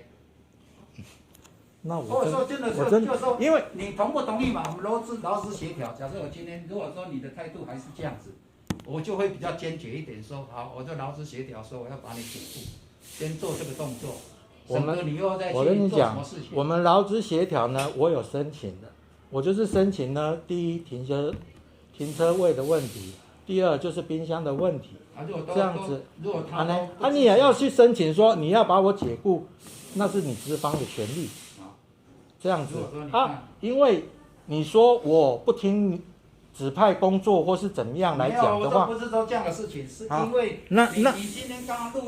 那或者说真的我就是说，因为你同不同意嘛？我们劳资协调。假设我今天如果说你的态度还是这样子，我就会比较坚决一点，说好，我就劳资协调，说我要把你解雇，先做这个动作。我你又再去跟你讲做什么事情？我们劳资协调呢，我有申请的，我就是申请呢，第一停车位的问题，第二就是冰箱的问题，这样子。如果他呢？你也要去申请说你要把我解雇，那是你资方的权利。这样子因为你说我不听指派工作或是怎么样来讲的话，不是说这样的事情，是因为你今天刚刚录。